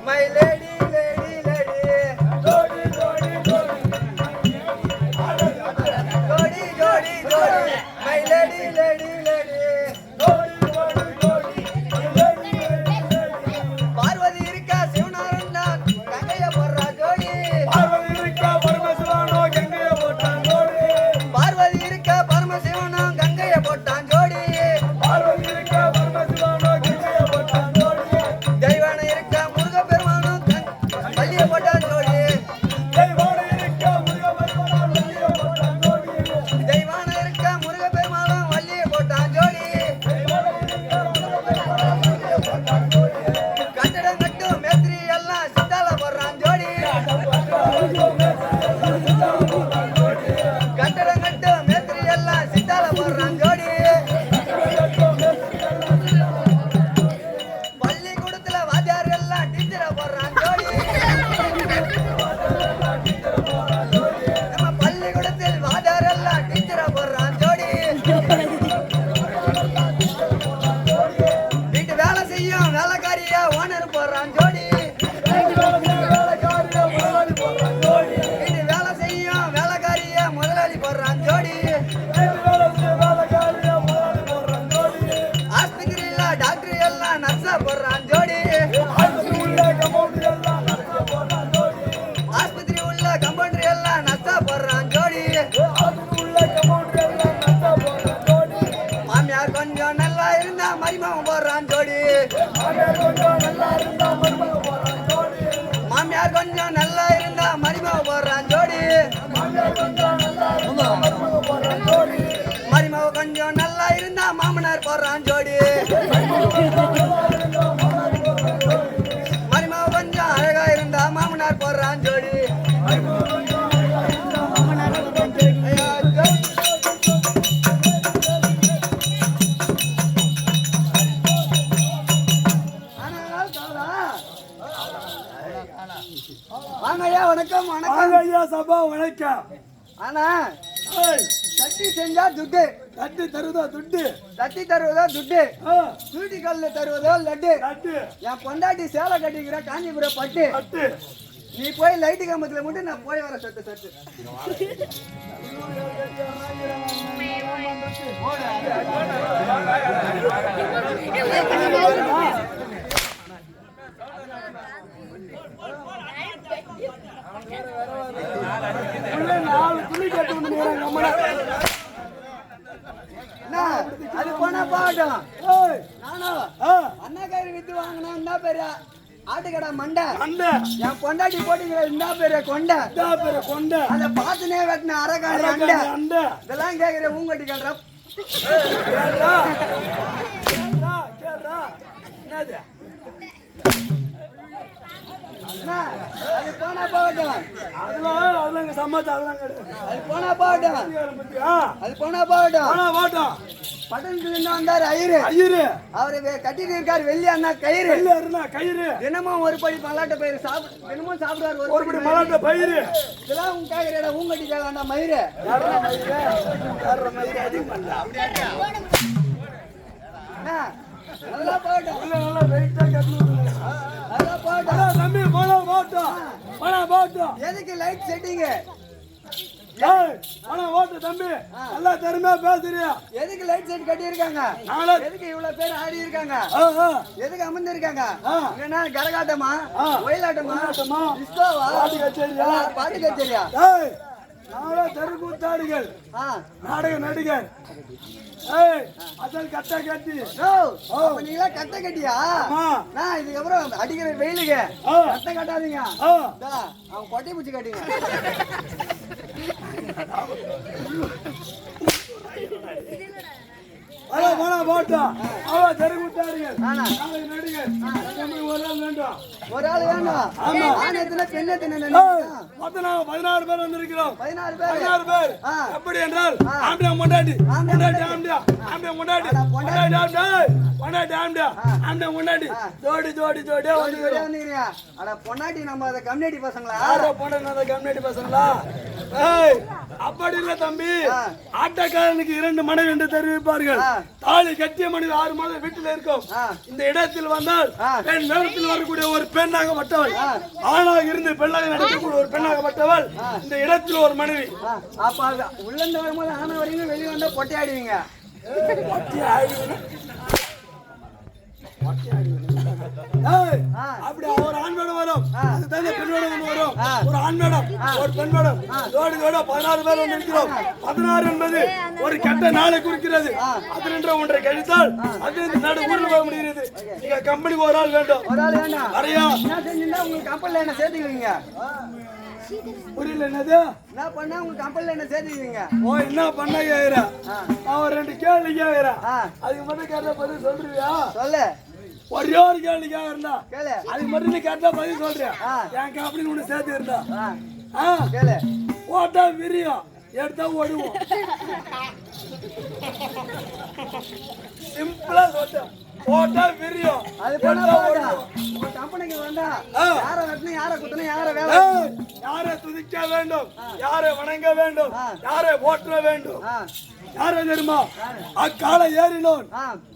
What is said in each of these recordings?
my lady, lady, lady. Jodi, jodi, jodi. Jodi, jodi, jodi. My lady, lady, lady. Jodi, jodi, jodi. My lady, lady, lady. Parvati இருக்க சிவனாரண்ணா கங்கைய போடுறா ஜோடி. பார்வதி இருக்க பரமசிவனோ கங்கைய போட்டான் ஜோடி. பார்வதி இருக்க பரமசிவனோ கங்கைய போட்டான் ஜோடி. பார்வதி இருக்க பரமசிவனோ கங்கைய போட்டான் ஜோடி. தெய்வான இருக்க முருகப்பெருமானோ பள்ளிய போட்டான் ஜோடி. தெய்வான இருக்க முருகப்பெருமானோ பள்ளிய போட்டான் ஜோடி. தெய்வான இருக்க முருகப்பெருமானோ பள்ளிய போட்டான் ஜோடி. கட்டடம் கட்டும் மேஸ்திரி எல்லாம் சித்தால போடுறான் ஜோடி. கட்டடம் கட்டும் மேஸ்திரி எல்லாம் சித்தால போடுறான் ஜோடி. பள்ளிக்கூடத்துல வாத்தியார் எல்லாம் டீச்சர போடுறான் ஜோடி. நம்ம பள்ளிக்கூடத்தில் வாத்தியார் எல்லாம் டீச்சர போடுறான் ஜோடி. வீட்டு வேலை செய்யும் வேலைக்காரியா ஓனர் போடுறான் ஜோடி. வீட்டு வேலை செய்யும் வேலைக்காரியா முதலாளி போடுறான் ஜோடி. ஆஸ்பத்திரியில டாக்டர் எல்லாம் நர்ஸா போடுறான் ஜோடி. ஆஸ்பத்திரி உள்ள கம்பவுண்டர் எல்லாம் நர்ஸா போடுறான் ஜோடி. மாமியார் கொஞ்சம் நல்லா இருந்தா மருமகன் போடுறான் ஜோடி. மாமியார் கொஞ்சம் நல்லா இருந்தா மருமகன் போடுறான் ஜோடி. மருமகன் கொஞ்சம் நல்லா இருந்தா மாமனார் போடுறான் ஜோடி. மருமகன் கொஞ்சம் அழகா இருந்தா மாமனார் போடுறான் ஜோடி. வாங்கய்யா வணக்கம் வணக்கம் ஐயா சபா வணக்கம். ஆனா சட்டி செஞ்சா துட்டு, தட்டு தருதா துட்டு, தட்டி தருவதோ துட்டு, சூட்டி கல்ல தருவதோ லட்டு. தட்டு என் பொண்டாட்டி சேலை கட்டிக்கிற காஞ்சிபுரம் பட்டு. தட்டு நீ போய் லைட்டு கம்பத்துல மட்டும் நான் போய் வர சட்டு சட்டு. நாலு துணி கட்டு அது போனா போகட்டும். நானும் அண்ணா கயிறு வித்து வாங்கினா என்ன பேரு ஆட்டுக்கடா மண்டை. என் பொண்டாட்டி போட்டுக்கிற இந்த பேரு கொண்டை. அதை பார்த்துனே வெட்டின அரகாணி அண்டை. இதெல்லாம் கேட்கிற ஊங்கட்டி கேள்ற அது போனா போகட்டும். அது போனா போகட்டும். அது போனா போகட்டும். பட்டணத்துல இருந்து வந்தாரு ஐயரு. அவரு கட்டிட்டு இருக்காரு வெள்ளி அண்ணா கயிறு. தினமும் ஒரு படி மல்லாட்ட பயிர் தினமும் சாப்பிடுவாரு ஒரு படி மல்லாட்ட பயிர். இதெல்லாம் உங்க கேக்குறா ஊங்கட்டி கேளாண்டா மயிறு. நல்லா போகட்டும். எதுக்கு லைட் செட்டிங்? தம்பி நல்லா திறமையா பேசுறியா? எதுக்கு லைட் செட் கட்டி இருக்காங்க? எதுக்கு இவ்வளவு பேர் ஆடி இருக்காங்க? எதுக்கு அமர்ந்து இருக்காங்க? என்ன கரகாட்டமா, ஒயிலாட்டமா, டிஸ்கோவா, பாட்டு கச்சேரியா? தெருக்கூத்தாடிகள், நாடக நடிகர். அசல் கட்ட கட்டி நீங்களா கட்ட கட்டியா? இதுக்கப்புறம் அடிக்கிற வெயிலுக்கு கட்ட கட்டாதீங்க. அவன் கொட்டை பூச்சி கட்டிங்க. ஒரு ஆள் வேண்டாம். 16 பேர் வந்திருக்கிறோம். 16 பேர். எப்படி என்றால் ஆம்பியா மொண்டாட்டி ஜோடி ஜோடி ஜோடி பொண்டாட்டி நம்ம கம்யூனிட்டி பசங்களா? கம்யூனிட்டி பசங்களா? ஏய், அப்படி இல்ல தம்பி. ஆட்டக்காரனுக்கு 2 மனைவி என்று தெரிவிப்பார்கள். தாலி கட்டிய மனைவி 6 மாதம் வீட்டில் இருக்கும். இந்த இடத்தில் வந்தால் பெண் நேரத்தில் வரக்கூடிய ஒரு பெண்ணாகப்பட்டவள், ஆணாக இருந்து பெண்ணாக நடக்கக்கூடிய ஒரு பெண்ணாகப்பட்டவள் இந்த இடத்தில் ஒரு மனைவி. அப்ப உள்ள இருந்து வரும்போது ஆன வரைக்கும் வெளியே வந்தா பொட்டி ஆடுவீங்க. ஏய், அப்படி ஒரு ஆண் வேடம் வரும், அது தகுந்த பெண் வேடம் ஒண்ணு வரும். ஒரு ஆண் வேடம், ஒரு பெண் வேடம், ஜோடி ஜோடியா 16 பேர் வந்து இருக்கிறோம். 16 என்பது ஒரு கெட்ட நாளை குறிக்கிறது. அது நின்ற ஒன்றை கழித்தால் அது இந்த நடு ஊரில் போக முடிகிறது. நீங்க கம்பெனிக்கு ஒரு ஆள் வேண்டும். ஒரு ஆள் வேண்டாம். வரையா என்ன செஞ்சுட்டா உங்க கம்பெனில என்ன சேர்த்துக்குவீங்க? புரியல என்னது? என்ன பண்ணா உங்க கம்பெனில என்ன சேர்த்துக்குவீங்க? ஓ, என்ன பண்ண கேக்குற? அவன் 2 கேள்வி கேக்குறான். அதுக்கு மட்டும் கேட்டா பதில் சொல்றியா? சொல்லு. ஒரே ஒரு கேள்வி கேக்குறா, கேளு. அதுக்கு மட்டும் நீ கேட்டா பதில் சொல்றியா? என் கம்பெனி ஒண்ணு சேர்த்து இருந்தா கேளு. ஓட்டா விரியும், எடுத்தா ஓடுவோம். சிம்பிளா சொல்றேன், ஓட்டா விரியும், அது பண்ணா போதும். உங்க கம்பெனிக்கு வேண்டாம். யாரை வெட்டணும், யாரை குத்தணும், யாரை வேலை. யாரை துதிக்க வேண்டும், யாரை வணங்க வேண்டும், யாரை போற்ற வேண்டும். யாரை தெரியுமா? அக்காலை ஏறினோன்,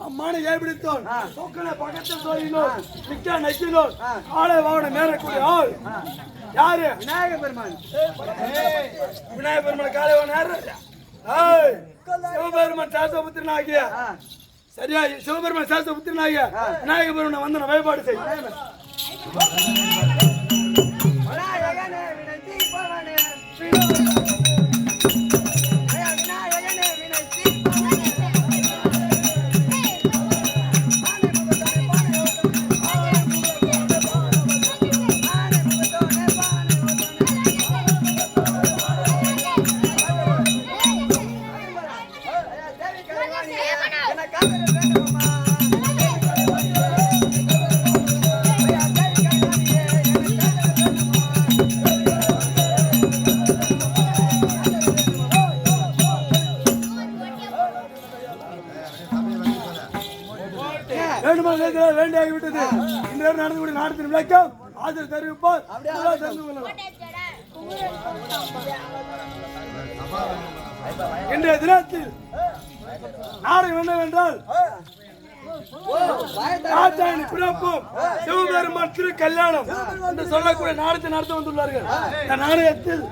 அம்மான ஏபிடித்தோன், சொக்கனை பக்கத்தில் தோறினோன், நிக்க நக்கினோன், ஆளை வாவனை மேறக்கூடிய ஆள் யாரு? விநாயகர் பெருமான். விநாயகர் பெருமான் காலை வாவன சிவபெருமான் சாஸ்திரபுத்திரன் ஆகிய, சரியா? சிவபெருமான் சாஸ்திரபுத்திரன் ஆகிய விநாயகர் பெருமானை வந்து நான் வழிபாடு செய்ய. விநாயகனே வினை தீர்ப்பவனே, விநாயகனே வினை தீர்ப்பவனே, வேண்டியாகிவிட்டது. இந்த நடந்தக்கூடிய நாடத்தின் விளக்கம் ஆசிரியர் தெரிவிப்பார். தெரிந்து கொள்ளலாம். இன்றைய தினத்தில் நாடகம் என்னவென்றால் ராஜாவின் பிறப்பும் சிவபெருமான் திரு கல்யாணம் என்று சொல்லக்கூடிய நாடகத்தை நடத்த வந்துள்ளார்கள். இந்த நாடகத்தில்